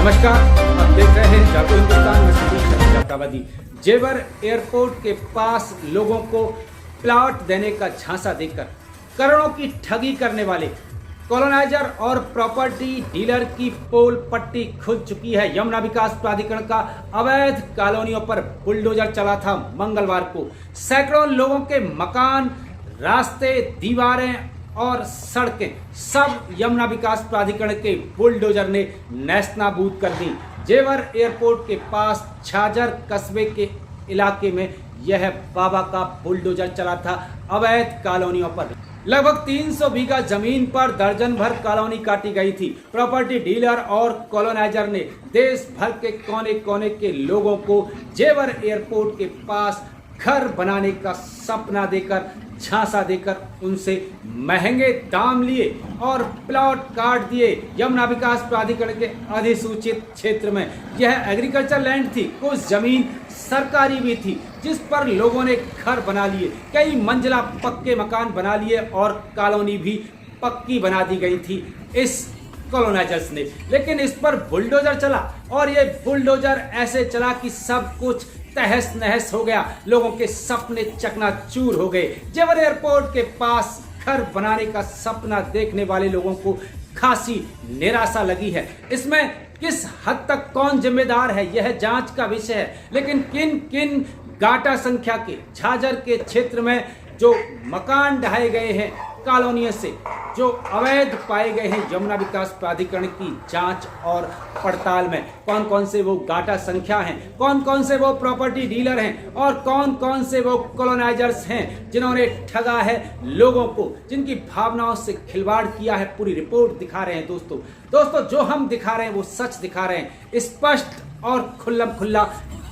नमस्कार, आप देख रहे हैं जागो हिंदुस्तान में सतीश जाफराबादी। जेवर एयरपोर्ट के पास लोगों को प्लॉट देने का झांसा देकर करोड़ों की ठगी करने वाले कॉलोनाइजर और प्रॉपर्टी डीलर की पोल पट्टी खुल चुकी है। यमुना विकास प्राधिकरण का अवैध कॉलोनियों पर बुलडोजर चला था। मंगलवार को सैकड़ों लोगों के मकान, रास्ते, दीवारें और सड़कें सब यमुना विकास प्राधिकरण के बुलडोजर ने नेस्तनाबूद कर दी। जेवर एयरपोर्ट के पास झाझर कस्बे के इलाके में यह बाबा का बुलडोजर चला था। अवैध कॉलोनियों पर लगभग 300 बीघा जमीन पर दर्जन भर कॉलोनी काटी गई थी। प्रॉपर्टी डीलर और कॉलोनाइजर ने देश भर के कोने कोने के लोगों को जेवर एयरपोर्ट के पास घर बनाने का सपना देकर, झांसा देकर उनसे महंगे दाम लिए और प्लॉट काट दिए। यमुना विकास प्राधिकरण के अधिसूचित क्षेत्र में यह एग्रीकल्चर लैंड थी। कुछ जमीन सरकारी भी थी जिस पर लोगों ने घर बना लिए, कई मंजिला पक्के मकान बना लिए और कॉलोनी भी पक्की बना दी गई थी इस कॉलोनाइजर्स ने। लेकिन इस पर बुलडोजर चला और ये बुलडोजर ऐसे चला कि सब कुछ तहस नहस हो गया। लोगों के सपने चकनाचूर हो गए। जेवर एयरपोर्ट के पास घर बनाने का सपना देखने वाले लोगों को खासी निराशा लगी है। इसमें किस हद तक कौन जिम्मेदार है यह जांच का विषय है। लेकिन किन किन गाटा संख्या के झाझर के क्षेत्र में जो मकान ढहाए गए हैं कॉलोनियों से, जो अवैध पाए गए हैं, यमुना विकास प्राधिकरण की जांच और पड़ताल में कौन कौन से वो गाटा संख्या हैं, कौन कौन से वो प्रॉपर्टी डीलर हैं और कौन कौन से वो कॉलोनाइजर्स हैं जिन्होंने ठगा है लोगों को, जिनकी भावनाओं से खिलवाड़ किया है, पूरी रिपोर्ट दिखा रहे हैं। दोस्तों जो हम दिखा रहे हैं वो सच दिखा रहे हैं। स्पष्ट और खुल्लम खुल्ला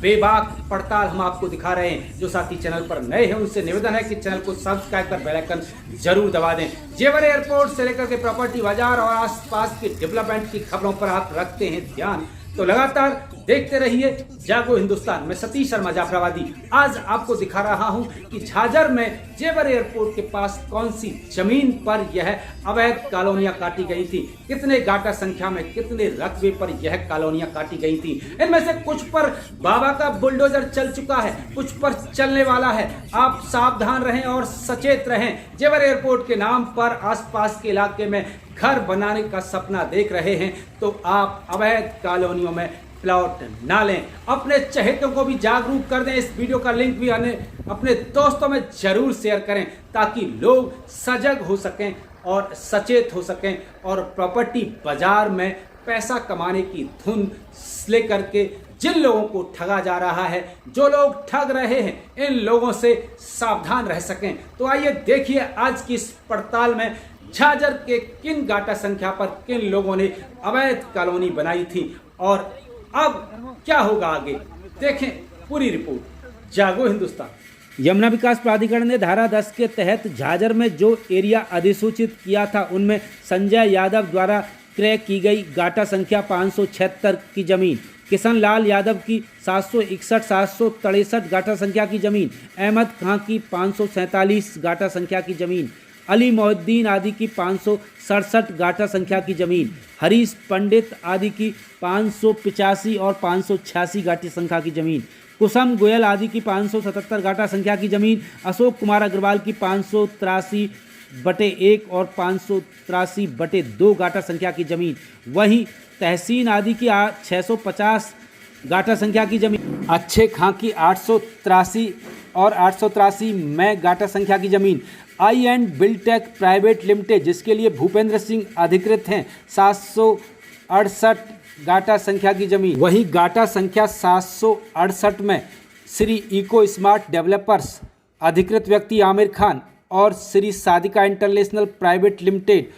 बेबाक पड़ताल हम आपको दिखा रहे हैं। जो साथी चैनल पर नए हैं उनसे निवेदन है कि चैनल को सब्सक्राइब कर बेल आइकन जरूर दबा दें। जेवर एयरपोर्ट से लेकर के प्रॉपर्टी बाजार और आसपास के डेवलपमेंट की खबरों पर आप रखते हैं ध्यान, तो लगातार देखते रहिए जागो हिंदुस्तान। मैं सतीश शर्मा जाफराबादी आज आपको दिखा रहा हूं कि झाझर में जेवर एयरपोर्ट के पास कौन सी जमीन पर यह अवैध कॉलोनियां काटी गई थी, कितने गाटा संख्या में, कितने रकबे पर यह कॉलोनियां काटी गई थी। इनमें से कुछ पर बाबा का बुलडोजर चल चुका है, कुछ पर चलने वाला है। आप सावधान रहें और सचेत रहें। जेवर एयरपोर्ट के नाम पर आसपास के इलाके में घर बनाने का सपना देख रहे हैं तो आप अवैध कॉलोनियों में प्लॉट ना लें। अपने चहेतों को भी जागरूक कर दें। इस वीडियो का लिंक भी अपने दोस्तों में जरूर शेयर करें ताकि लोग सजग हो सकें और सचेत हो सकें और प्रॉपर्टी बाजार में पैसा कमाने की धुन लेकर के जिन लोगों को ठगा जा रहा है, जो लोग ठग रहे हैं, इन लोगों से सावधान रह सकें। तो आइए देखिए आज की इस पड़ताल में झाझर के किन गाटा संख्या पर किन लोगों ने अवैध कॉलोनी बनाई थी और अब क्या होगा आगे। देखें पूरी रिपोर्ट जागो हिंदुस्तान। यमुना विकास प्राधिकरण ने धारा 10 के तहत झाझर में जो एरिया अधिसूचित किया था उनमें संजय यादव द्वारा क्रय की गई गाटा संख्या 576 की जमीन, किशन लाल यादव की 761-763 गाटा संख्या की जमीन, अहमद खां की 547 गाटा संख्या की जमीन, अली मोहुद्दीन आदि की 567 गाटा संख्या की जमीन, हरीश पंडित आदि की 585 और 586 गाटा संख्या की जमीन, कुसुम गोयल आदि की 577 गाटा संख्या की जमीन, अशोक कुमार अग्रवाल की 583/1 और 583/2 गाटा संख्या की जमीन, वहीं तहसीन आदि की 650 गाटा संख्या की जमीन, अच्छे खां की 883 और 883 में गाटा संख्या की जमीन, आई एंड बिल्टेक प्राइवेट लिमिटेड जिसके लिए भूपेंद्र सिंह अधिकृत हैं 768 गाटा संख्या की जमीन, वही गाटा संख्या 768 में श्री इको स्मार्ट डेवलपर्स अधिकृत व्यक्ति आमिर खान और Shri Sadiqa international private limited.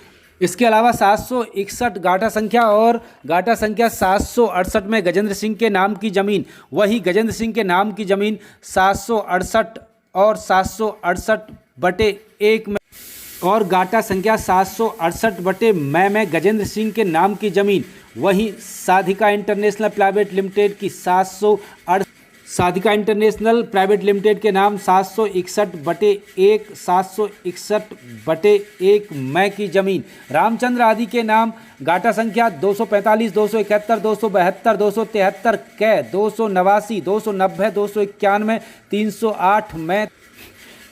इसके अलावा 761 गाटा संख्या और गाटा संख्या 768 में गजेंद्र सिंह के नाम की ज़मीन, वही गजेंद्र सिंह के नाम की ज़मीन 768 और 768/1 में और गाटा संख्या 768 में गजेंद्र सिंह के नाम की ज़मीन, वहीं साधिका इंटरनेशनल प्राइवेट लिमिटेड की 768 साधिका इंटरनेशनल प्राइवेट लिमिटेड के नाम 761/1 761/1 मै की जमीन, रामचंद्र आदि के नाम गाटा संख्या 245, 271, 272, 273 कै 289, 290, 291, 308 मै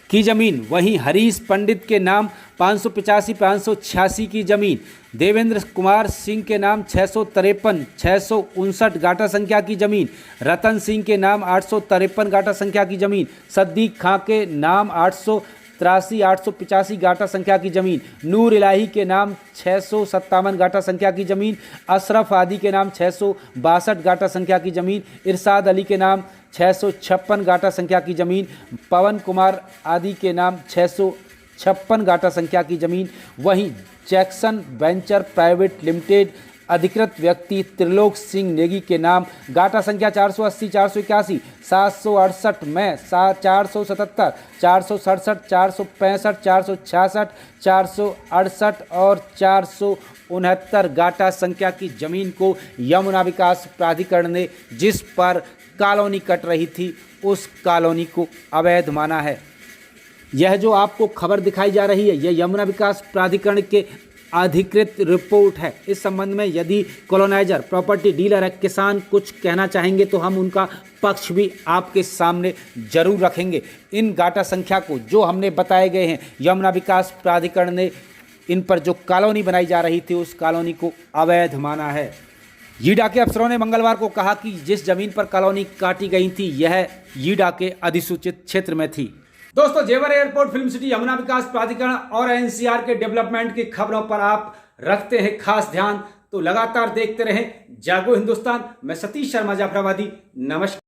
की जमीन। वहीं हरीश पंडित के नाम 585, 586 की जमीन, देवेंद्र कुमार सिंह के नाम 653, 659 गाटा संख्या की जमीन, रतन सिंह के नाम 853 गाटा संख्या की जमीन, सद्दीक खां के नाम 883, 885 गाटा संख्या की जमीन, नूर इलाही के नाम 657 गाटा संख्या की जमीन, अशरफ आदि के नाम 662 गाटा संख्या की जमीन, इरशाद अली के नाम 656 गाटा संख्या की जमीन, पवन कुमार आदि के नाम 656 गाटा संख्या की जमीन। वहीं जैक्सन वेंचर प्राइवेट लिमिटेड अधिकृत व्यक्ति त्रिलोक सिंह नेगी के नाम गाटा संख्या 480, 481, 768 में 477, 467, 465, 466, 468 और 469 गाटा संख्या की जमीन को यमुना विकास प्राधिकरण ने जिस पर कॉलोनी कट रही थी उस कॉलोनी को अवैध माना है। यह जो आपको खबर दिखाई जा रही है यह यमुना विकास प्राधिकरण के अधिकृत रिपोर्ट है। इस संबंध में यदि कॉलोनाइजर, प्रॉपर्टी डीलर, किसान कुछ कहना चाहेंगे तो हम उनका पक्ष भी आपके सामने जरूर रखेंगे। इन गाटा संख्या को जो हमने बताए गए हैं यमुना विकास प्राधिकरण ने इन पर जो कॉलोनी बनाई जा रही थी उस कॉलोनी को अवैध माना है। यीडा के अफसरों ने मंगलवार को कहा कि जिस जमीन पर कॉलोनी काटी गई थी यह यीडा के अधिसूचित क्षेत्र में थी। दोस्तों, जेवर एयरपोर्ट, फिल्म सिटी, यमुना विकास प्राधिकरण और एनसीआर के डेवलपमेंट की खबरों पर आप रखते हैं खास ध्यान, तो लगातार देखते रहें जागो हिंदुस्तान। मैं सतीश शर्मा जाफराबादी, नमस्कार।